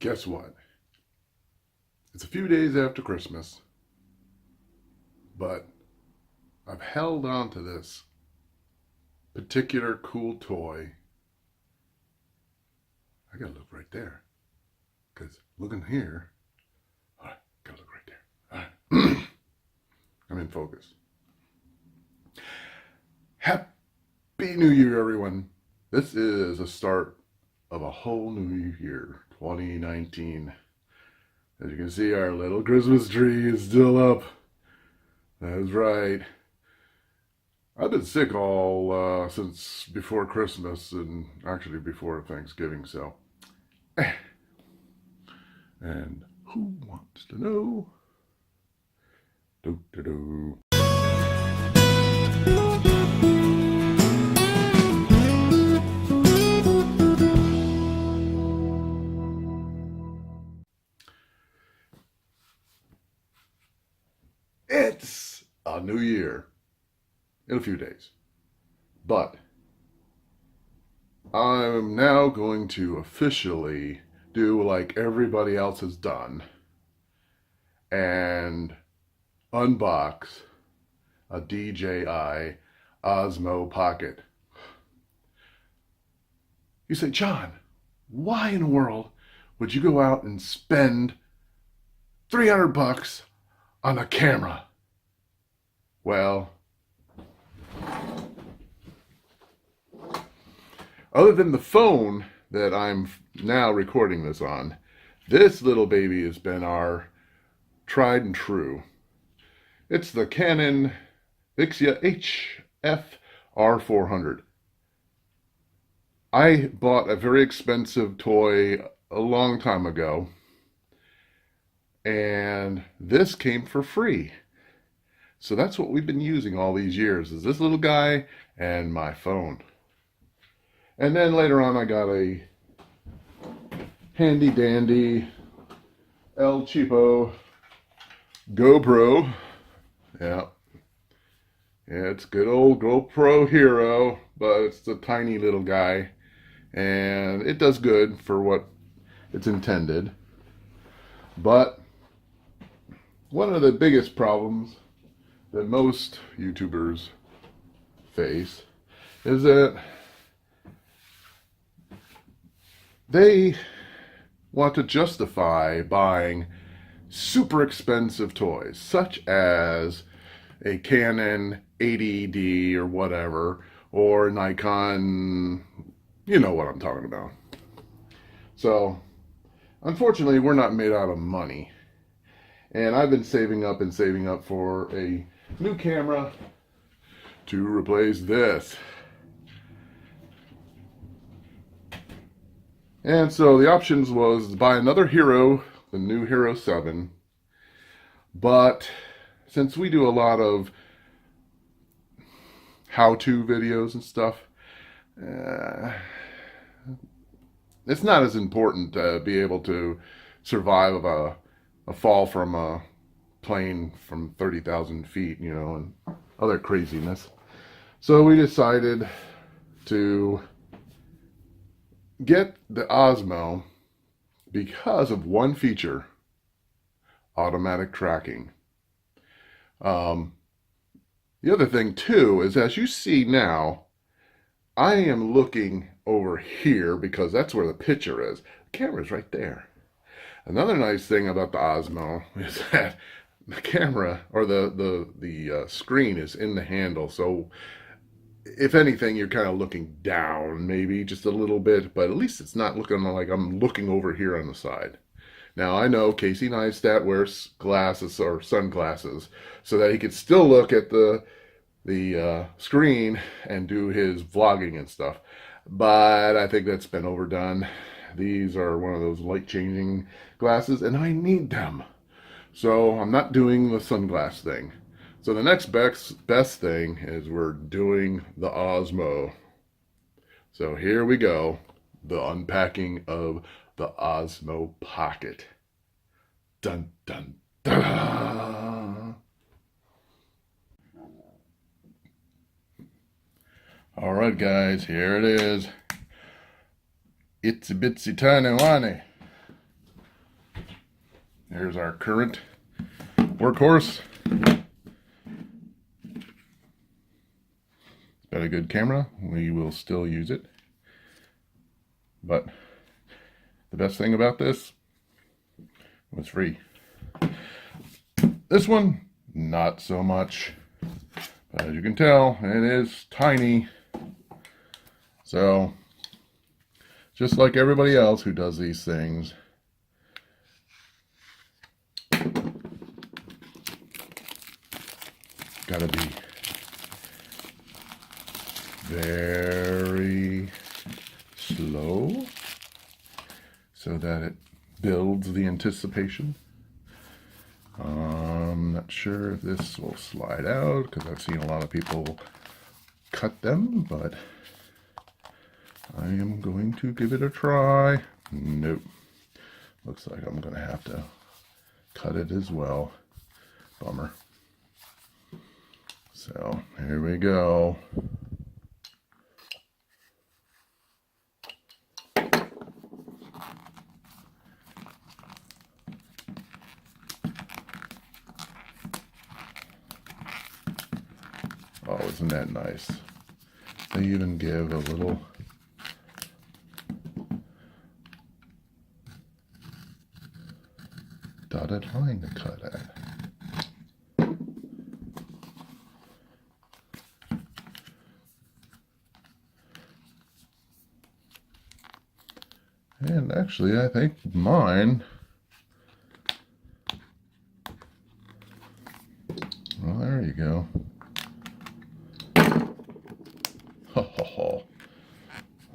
Guess what? It's a few days after Christmas, but I've held on to this particular cool toy. I gotta look right there, because looking here, all right, gotta look right there. All right. I'm in focus. Happy New Year, everyone. This is the start of a whole new year, 2019. As you can see, our little Christmas tree is still up. That's right. I've been sick all since before Christmas and actually before Thanksgiving, so. And who wants to know? Do. It's a new year in a few days, but I'm now going to officially do like everybody else has done and unbox a DJI Osmo Pocket. You say, John, why in the world would you go out and spend $300 on a camera? Well, other than the phone that I'm now recording this on, this little baby has been our tried and true. It's the Canon Vixia HF R400. I bought a very expensive toy a long time ago, and this came for free. So that's what we've been using all these years, is this little guy and my phone. And then later on I got a handy dandy El Cheapo GoPro. Yeah, it's good old GoPro Hero, but it's a tiny little guy. And it does good for what it's intended. But one of the biggest problems that most YouTubers face is that they want to justify buying super expensive toys, such as a Canon 80D or whatever, or Nikon, you know what I'm talking about. So, unfortunately, we're not made out of money. And I've been saving up for a new camera to replace this. And so the options was to buy another Hero, the new Hero 7. But since we do a lot of how-to videos and stuff, it's not as important to be able to survive a fall from a plane from 30,000 feet, you know, and other craziness. So we decided to get the Osmo because of one feature: automatic tracking. The other thing too is, as you see now, I am looking over here because that's where the picture is. The camera's right there. Another nice thing about the Osmo is that the camera, or the screen, is in the handle. So if anything, you're kind of looking down, maybe just a little bit, but at least it's not looking like I'm looking over here on the side. Now, I know Casey Neistat wears glasses or sunglasses so that he could still look at the screen and do his vlogging and stuff, but I think that's been overdone. These are one of those light-changing glasses, and I need them. So I'm not doing the sunglass thing. So the next best thing is we're doing the Osmo. So here we go, the unpacking of the Osmo Pocket. Dun, dun, dun. All right, guys, here it is. Itsy bitsy tiny whiny. Here's our current workhorse. Got a good camera. We will still use it. But the best thing about this was free. This one, not so much. But as you can tell, it is tiny. So, just like everybody else who does these things, gotta be very slow so that it builds the anticipation. I'm not sure if this will slide out because I've seen a lot of people cut them, but I am going to give it a try. Nope. Looks like I'm going to have to cut it as well. Bummer. So, here we go. Oh, isn't that nice? They even give a little dotted line to cut at. And actually, I think mine, well, there you go.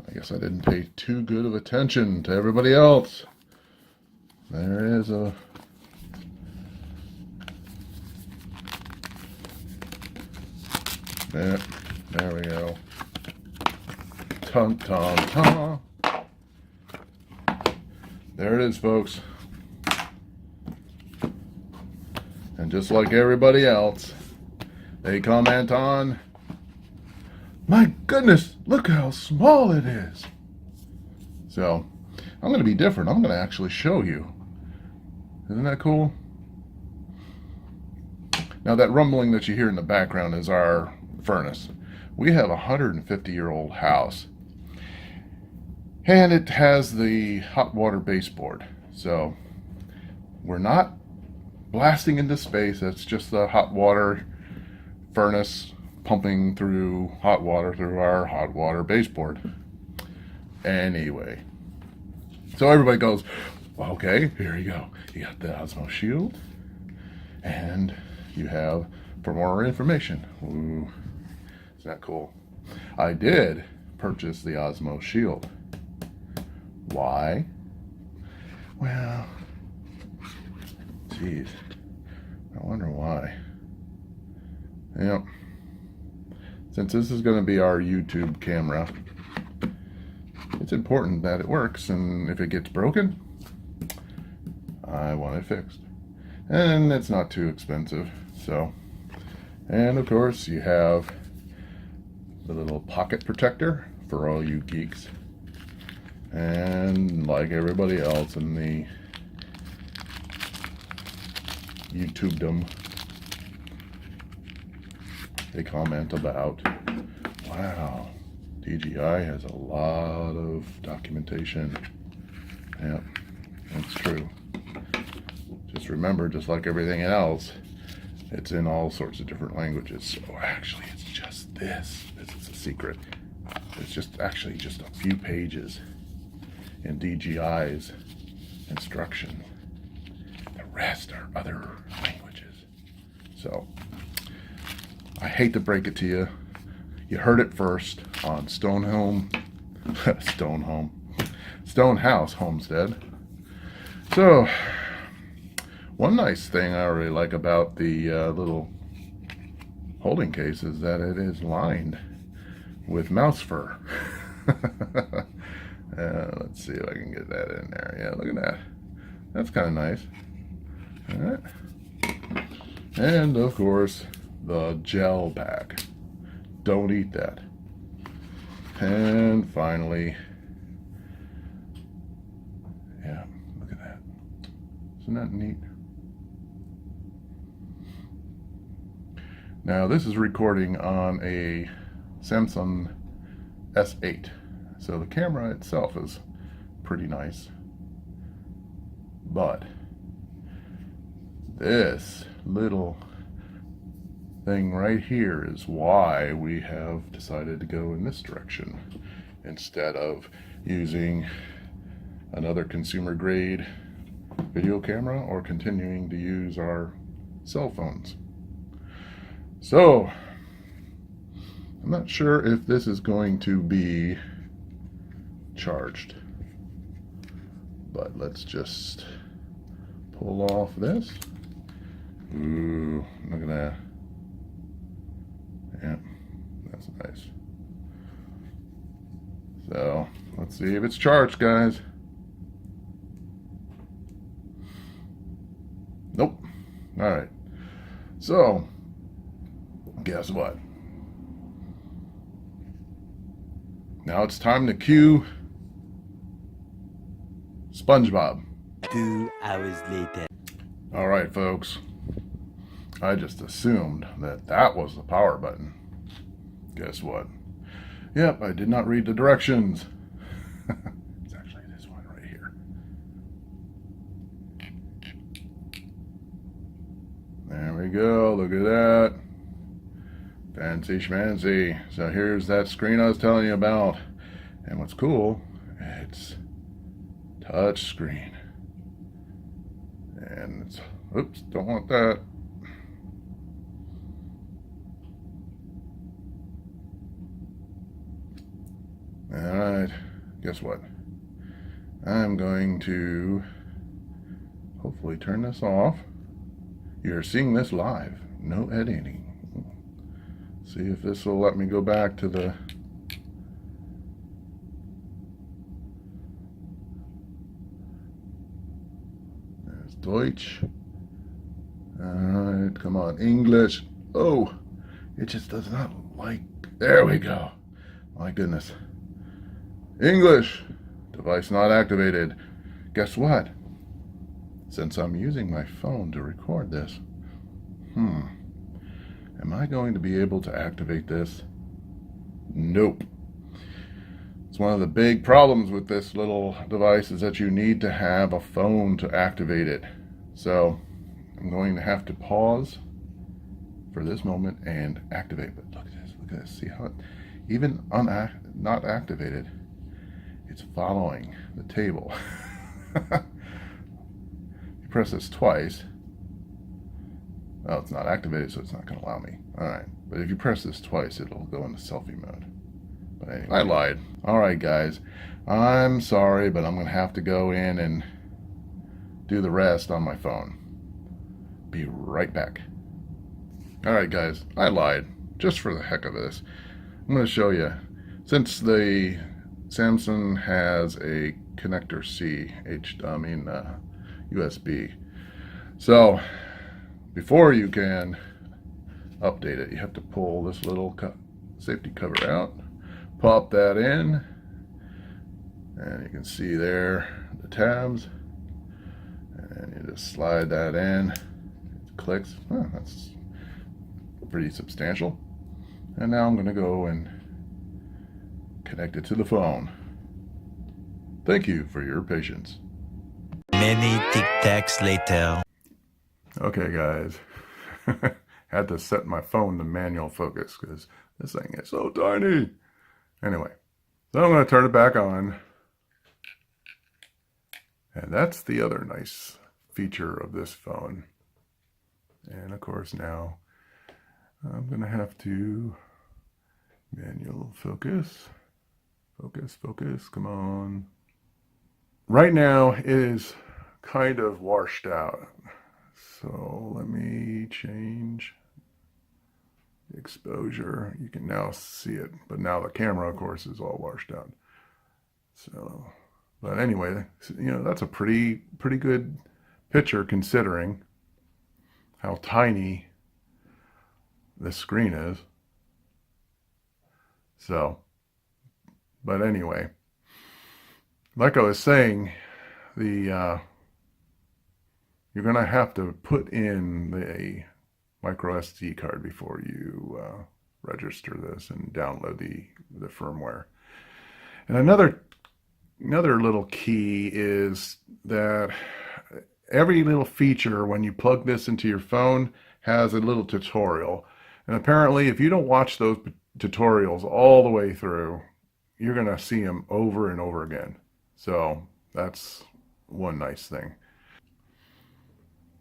I guess I didn't pay too good of attention to everybody else. There is a there we go. Tum tum tum. There it is, folks. And just like everybody else, they comment on, my goodness, look how small it is. So, I'm going to be different. I'm going to actually show you. Isn't that cool? Now, that rumbling that you hear in the background is our furnace. We have a 150-year-old house. And it has the hot water baseboard. So, we're not blasting into space. That's just the hot water furnace pumping through hot water through our hot water baseboard. Anyway, so everybody goes, well, okay, here you go. You got the Osmo Shield, and you have for more information. Ooh, isn't that cool? I did purchase the Osmo Shield. Why? Well, geez, I wonder why. Yep. Since this is going to be our YouTube camera, it's important that it works, and if it gets broken, I want it fixed. And it's not too expensive, so. And of course, you have the little pocket protector for all you geeks. And like everybody else in the YouTubedom, they comment about, wow, DJI has a lot of documentation. Yep, that's true. Just remember, just like everything else, it's in all sorts of different languages. So actually, it's just this. This is a secret. It's just actually just a few pages in DJI's instructions. The rest are other languages. So, I hate to break it to you. You heard it first on Stonehouse Homestead. So, one nice thing I really like about the little holding case is that it is lined with mouse fur. Let's see if I can get that in there. Yeah, look at that. That's kind of nice. All right. And of course, the gel pack. Don't eat that. And finally, yeah, look at that. Isn't that neat? Now this is recording on a Samsung S8. So the camera itself is pretty nice. But this little thing right here is why we have decided to go in this direction instead of using another consumer grade video camera or continuing to use our cell phones. So I'm not sure if this is going to be charged, but let's just pull off this. Ooh, look at that. Yeah, that's nice. So let's see if it's charged, guys. Nope. All right. So guess what? Now it's time to cue SpongeBob. 2 hours later. All right, folks. I just assumed that that was the power button. Guess what? Yep, I did not read the directions. It's actually this one right here. There we go. Look at that. Fancy schmancy. So here's that screen I was telling you about. And what's cool, it's touch screen. And it's, oops, don't want that. Alright, guess what? I'm going to hopefully turn this off. You're seeing this live, no editing. See if this will let me go back to the there's Deutsch. Alright, come on, English. Oh, it just does not like, there we go. My goodness. English, device not activated. Guess what? Since I'm using my phone to record this, am I going to be able to activate this? Nope. It's one of the big problems with this little device is that you need to have a phone to activate it. So I'm going to have to pause for this moment and activate. But look at this. See how it, even not activated, it's following the table. You press this twice. Oh, it's not activated, so it's not going to allow me. Alright, but if you press this twice, it'll go into selfie mode. But anyway, I lied. Alright, guys. I'm sorry, but I'm going to have to go in and do the rest on my phone. Be right back. Alright, guys. I lied. Just for the heck of this. I'm going to show you. Since the Samsung has a connector C, USB. So, before you can update it, you have to pull this little safety cover out, pop that in, and you can see there the tabs, and you just slide that in, it clicks. Oh, that's pretty substantial. And now I'm going to go and connect it to the phone. Thank you for your patience. Many tic-tacs later. Okay, guys. Had to set my phone to manual focus because this thing is so tiny. Anyway, so I'm going to turn it back on. And that's the other nice feature of this phone. And of course now I'm going to have to manual focus. Focus, come on. Right now it is kind of washed out. So let me change the exposure. You can now see it, but now the camera, of course, is all washed out. So, but anyway, you know, that's a pretty good picture considering how tiny this screen is. So, but anyway, like I was saying, the you're going to have to put in the micro SD card before you register this and download the firmware. And another little key is that every little feature when you plug this into your phone has a little tutorial. And apparently if you don't watch those tutorials all the way through, you're going to see them over and over again. So that's one nice thing.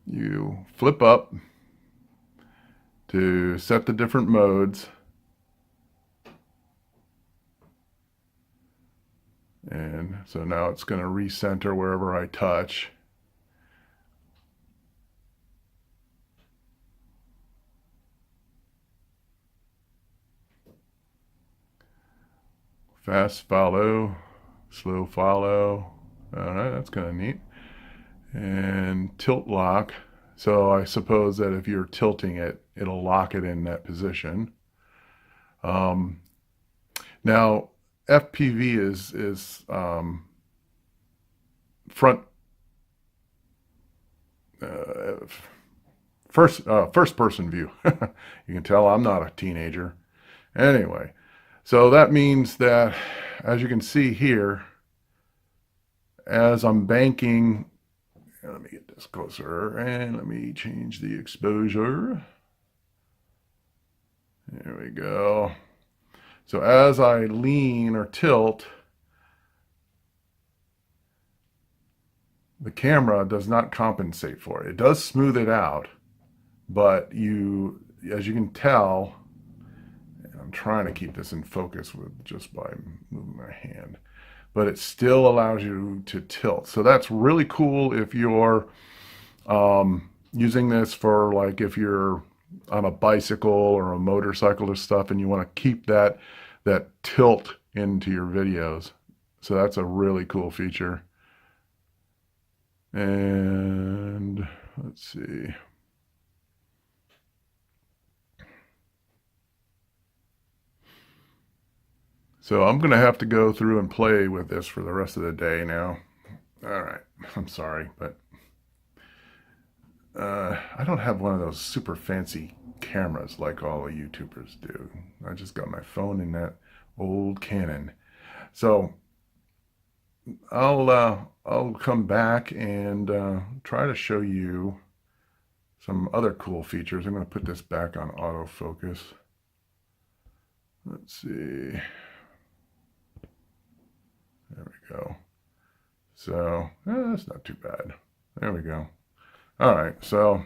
You flip up to set the different modes. And so now it's going to recenter wherever I touch. Fast follow, slow follow. All right, that's kind of neat. And tilt lock. So I suppose that if you're tilting it, it'll lock it in that position. Now, FPV is front first person view. You can tell I'm not a teenager. Anyway, so that means that, as you can see here, as I'm banking, let me get this closer and let me change the exposure. There we go. So as I lean or tilt, the camera does not compensate for it. It does smooth it out, but as you can tell, and I'm trying to keep this in focus with just by moving my hand, but it still allows you to tilt. So that's really cool if you're using this for, like, if you're on a bicycle or a motorcycle or stuff and you want to keep that tilt into your videos. So that's a really cool feature. And let's see. So I'm going to have to go through and play with this for the rest of the day now. All right. I'm sorry, but I don't have one of those super fancy cameras like all the YouTubers do. I just got my phone in that old Canon. So I'll come back and try to show you some other cool features. I'm going to put this back on autofocus. Let's see. There we go. So that's not too bad. There we go. All right, so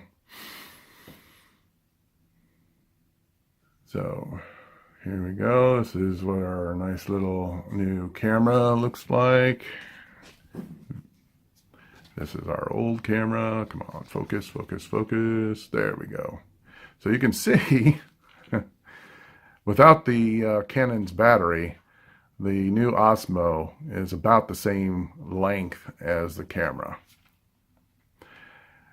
here we go. This is what our nice little new camera looks like. This is our old camera. Come on, focus, focus, focus. There we go. So you can see, without the Canon's battery, the new Osmo is about the same length as the camera.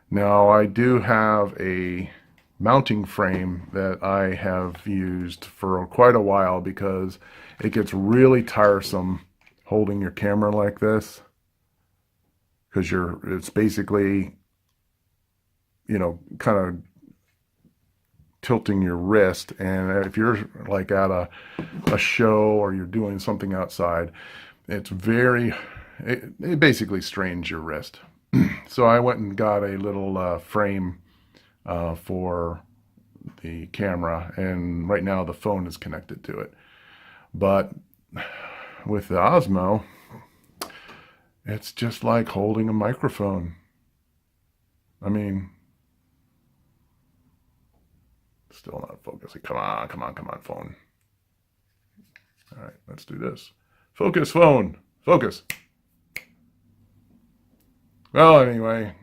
Now, I do have a mounting frame that I have used for quite a while because it gets really tiresome holding your camera like this, because it's basically, kind of tilting your wrist. And if you're like at a show or you're doing something outside, it basically strains your wrist. So I went and got a little frame for the camera, and right now the phone is connected to it. But with the Osmo, it's just like holding a microphone. I mean, still not focusing. Come on, come on, come on, phone. All right, let's do this. Focus, phone. Focus. Well, anyway,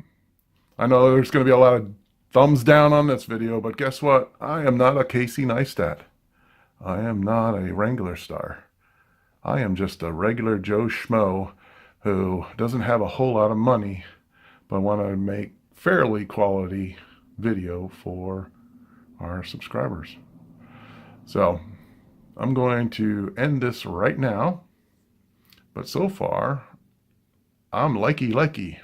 I know there's going to be a lot of thumbs down on this video, but guess what? I am not a Casey Neistat. I am not a Wrangler star. I am just a regular Joe Schmo who doesn't have a whole lot of money, but want to make fairly quality video for our subscribers. So I'm going to end this right now, but so far I'm likey.